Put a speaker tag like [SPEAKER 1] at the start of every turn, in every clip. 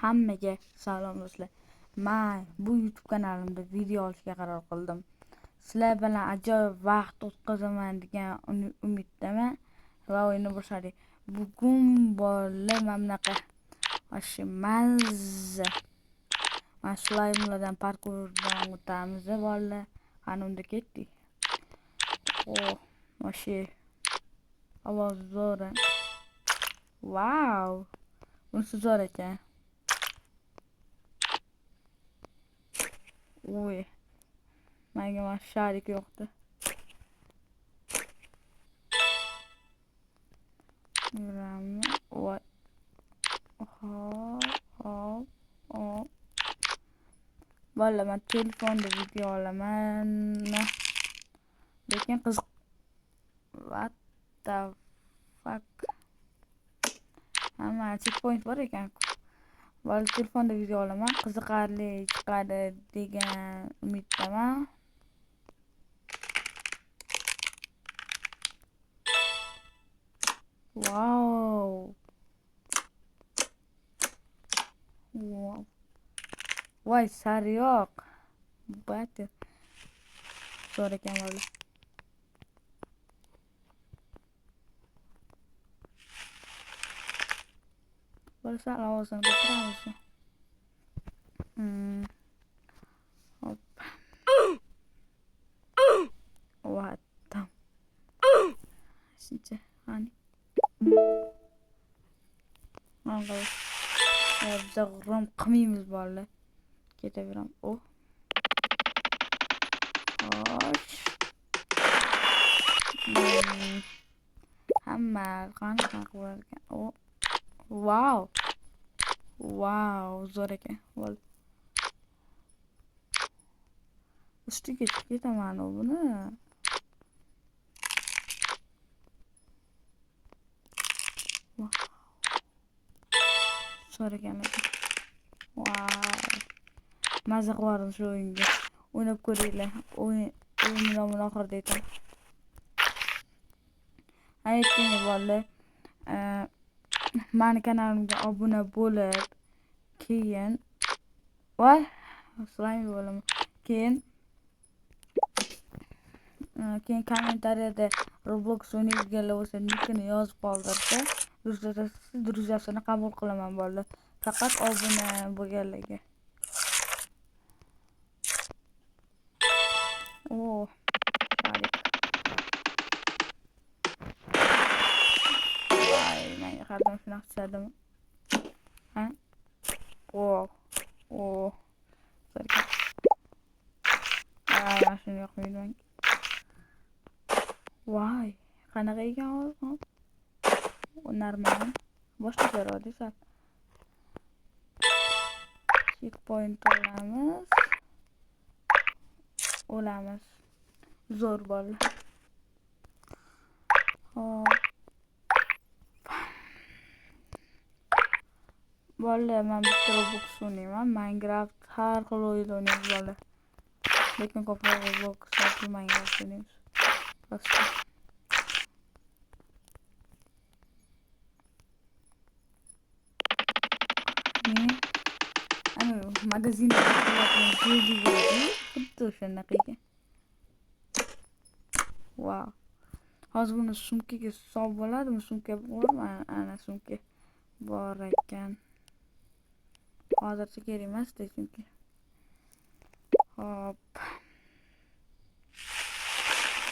[SPEAKER 1] Hammaga salom do'stlar. Men bu YouTube kanalimda video olishga qaror qildim. Sizlar bilan ajoyib vaqt o'tkazaman degan umiddaman va o'yinni boshladik. Bugun bolalar mana bunaqa mazza slaymlardan parkurdan o'tamiz bolalar. Qani unda ketdik. Masha ovoz zo'r. Wow! Bunisi zo'r ekan. Oy. Menga mana sharik yo'qdi. Yuramiz. Voy. Hop. Valla men telefonda video olaman. Lekin qiziq. What the fuck? Hamma checkpoint bor ekan. Valla telefonda video olaman. Qiziqarli chiqadi degan umiddaman. Wow. Voy sariyoq. Bati. Zo'r ekan valla. Bo'lsa ovozini ko'taramiz. Hop. What the? Shuncha hani. Mana orada g'urum qilmaymiz bolalar. Ketaveramiz. Hamma qanaqa qilib ekan. Wow, zo'r ekan. Ustiga ketaman buni. Zo'r ekan. Wow. Mazza qildim shu o'yinga. O'ynab ko'ringlar. O'yinni nomini oxirida aytaman. Ayting bolalar. Mani kanalimga obuna bo'lib, keyin slime bo'laman. Keyin kommentariyada Roblox o'ynaydiganlar bo'lsa, nickini yozib qoldirsa, друзьясini qabul qilaman bolalar. Faqat obuna bo'lganlarga. Qadam shunaqa tushadimi? Ha? Mana shuni yoqmaydi menga. Voy, qanaqa ekan hozir? Normal. Boshqa rodisa. Checkpoint olamiz. Zo'r bo'ldi. Bolalar, men bitta Roblox o'ynayman. Minecraft har xil o'yin o'ynaymiz bolalar. Lekin ko'proq Roblox yoki Minecraft o'ynaymiz. Ana magazinda xuddi o'shanaqa ekan. Wow. Hozir buni sumkaga solib bo'ladimi? Sumka bormi? Ana sumka bor ekan. Hozircha kerak emas-da chunki. Hop.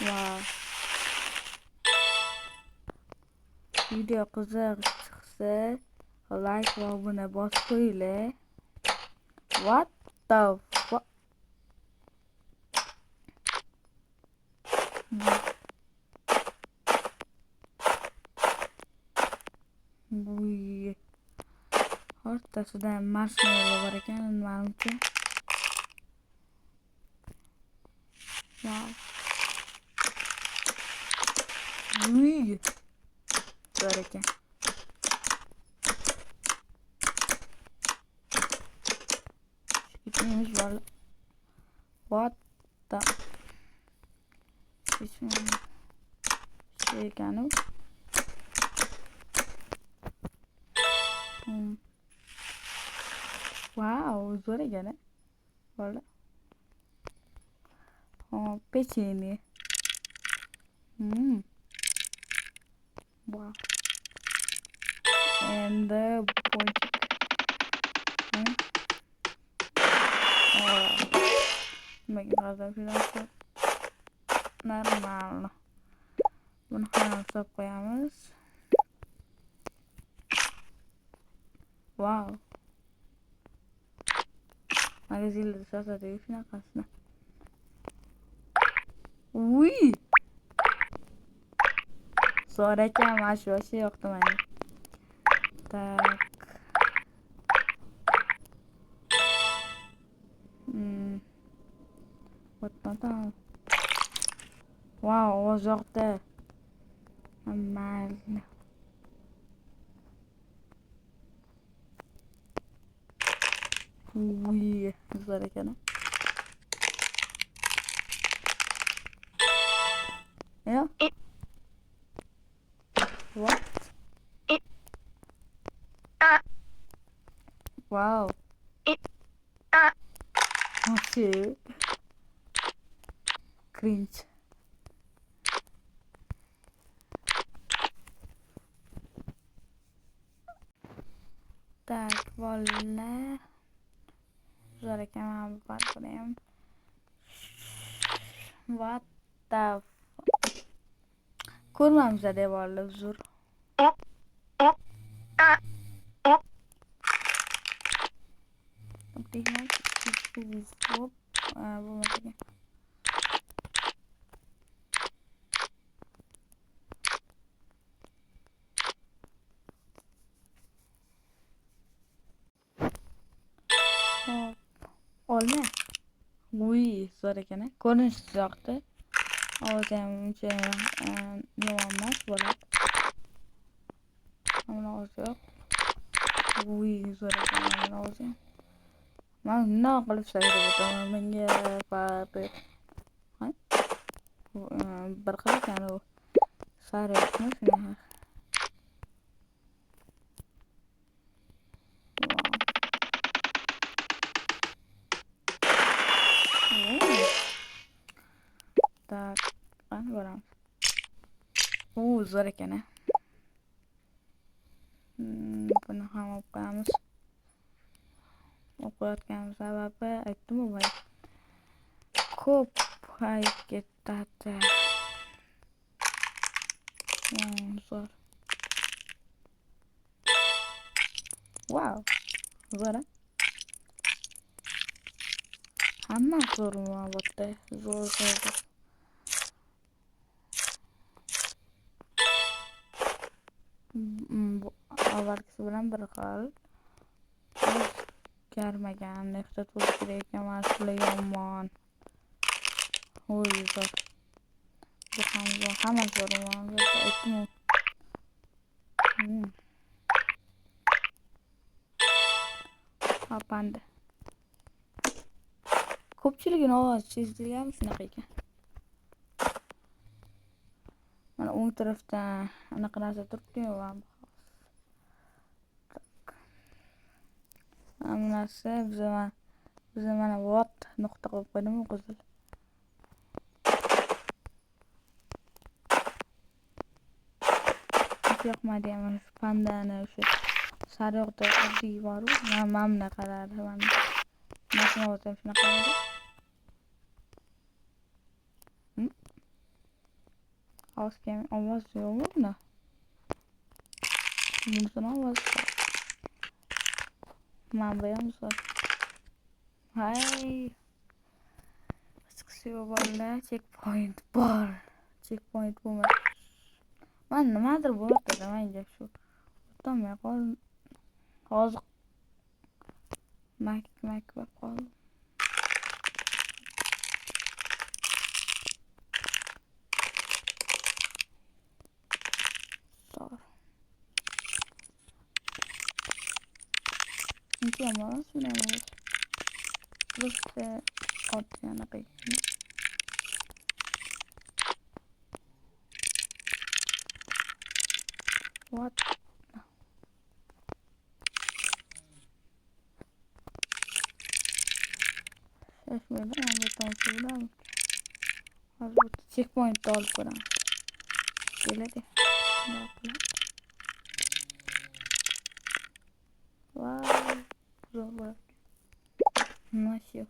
[SPEAKER 1] Wow. Video qiziq chiqsa, like va obuna bosib qo'yinglar. What the fuck? O'rtasida marshmallow bor ekan, menimcha. Wow. Zo'r ekan. Neymiş var? What the? Şey ekan u. Wow, zo'r ekan-a. Bo'ldi. Hop, pechenye. Wow. And the ponchik. Nimaga g'azab filan normal. Buni ham solib qo'yamiz. Wow. Magazinlarda sotadiku shunaqasini. Uy! Zo'r ekan, mana shu yoqdi menga. Tak. Вот там. Wow, ovoz yoqdi. Mayli. Uy, zo'r ekan. Yeah. What? Wow. Okay. Cringe. Tak, bolalar. Zo'r ekan, mana bu parkda ham. What the ko'rmamiz devorlar uzr. Optimal hop bo'lmas ekan. Hop. Olma. Uy, zo'r ekan. Ko'rinishi yoqdi. Ovozi ham uncha yomon emas bo'ladi. Mana ovozi yo'q. Uy, zo'r ekan mana ovozi ham. Men nima qilib sayr etaman? Menga bir qil ekan u. Sayr etmoq shuni. Tak, qani boramiz. Zo'r ekan. Buni ham olib qo'yamiz. O'qiyotgan sababi aytdim-ku boya. Ko'p hayib ketadi. Zo'r. Wow. Zo'r. Hamma zo'r bo'lyapti. Zo'r. Avvalgisi bilan bir xil. O'zgarmagan, ehtiyot bo'lish kerak ekan, mana shular yomon. Zo'r. Bu ham zo'r, hammasi zo'r. Aytdim-ku. Apandi. Ko'pchiligini ovozi chizilgan shunaqa ekan. Mana o'ng tarafdan anaqa narsa turibdi-yu, mana narsa biz mana what nuqta qo'yib qo'ydim-ku qizil. Yoqmaydi ham shu pandani o'sha sariyoqda oddiy bor-ku. Mana bunaqalar mana. Mashina o'tib shunaqa edi. Ovoz yo'qmi bunda? Bundan ovoz. Mana bu ham zo'r. Hay. Chiqishga bolalar, checkpoint bor. Checkpoint bo'lmay. Men nimadir bo'lyapti menga shu. O'tolmay qoldim. Hozir mak bo'lib qoldim. Zo'r. Uncha emas, shunday emas. Просто oddiy anaqa. What? Şaşmayın ama bu tamam mı? Hadi bu checkpoint alıp bırak. Geledi. Ne yapalım? Vay. Zor bırak. Nasıl?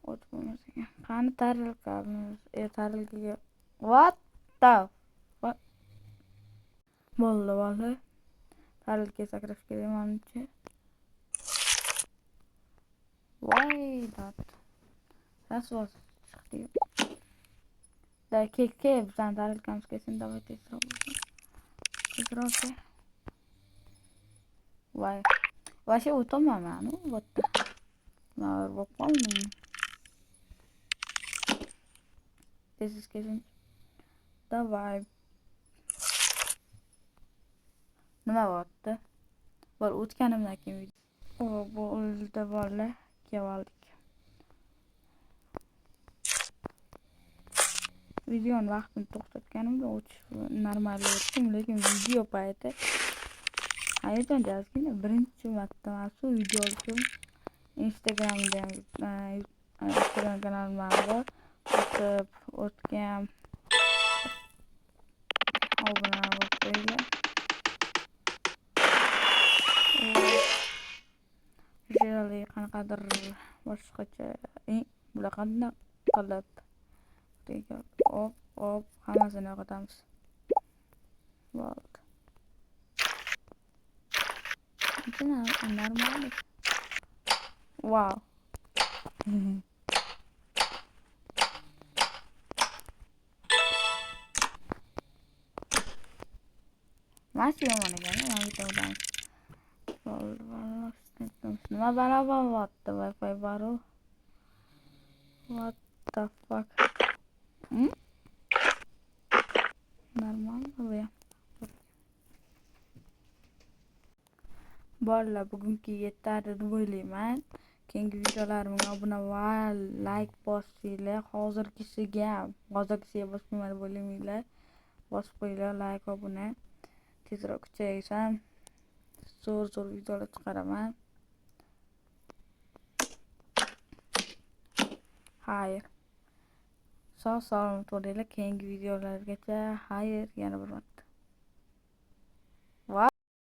[SPEAKER 1] Oturmamız ya. Kanı tarlalık abimiz. Tarlalık ya. What the fuck? Vallahi. Tarlalık ya sakraf geleyim onun için. Why that? That's what çıktı. Da keke sen tarlalık kamış kesin davet etsin. Okey. Why? Why utama mano? What the? Na bakmam mı? This is kesin. Давай. Nima bo'pti? Bor o'tganimdan keyin video. Bo'ldi bola. Keldik. Videoni vaqtini to'xtatganimda o'tish normal o'tdim, lekin video payti hayajon jazgina birinchi marta mana shu video olishim. Instagramda Instagram kanalim bor. O'tgan obuna bo'lib qo'ygan. Jeli qanaqadir boshqacha bular qanday qilib hop hammasini yo'qotamiz. Bo'ldi. Normal. Wow. Masih mana kan? Yang kita udah. Nima barabar bo'pti Wi-Fi baru. What the fuck? Normal bu ya. Bolalar bugungi yetadi deb o'ylayman. Keyingi videolarimga obuna va like bosinglar. Hozirgisiga bosmanglar deb o'ylamanglar. Bosib qo'yinglar like obuna. Tezroq kuchaysam zo'r videolar chiqaraman. Xayr. Sog' salomat bo'linglar. Keyingi videolargacha xayr, yana bir marta.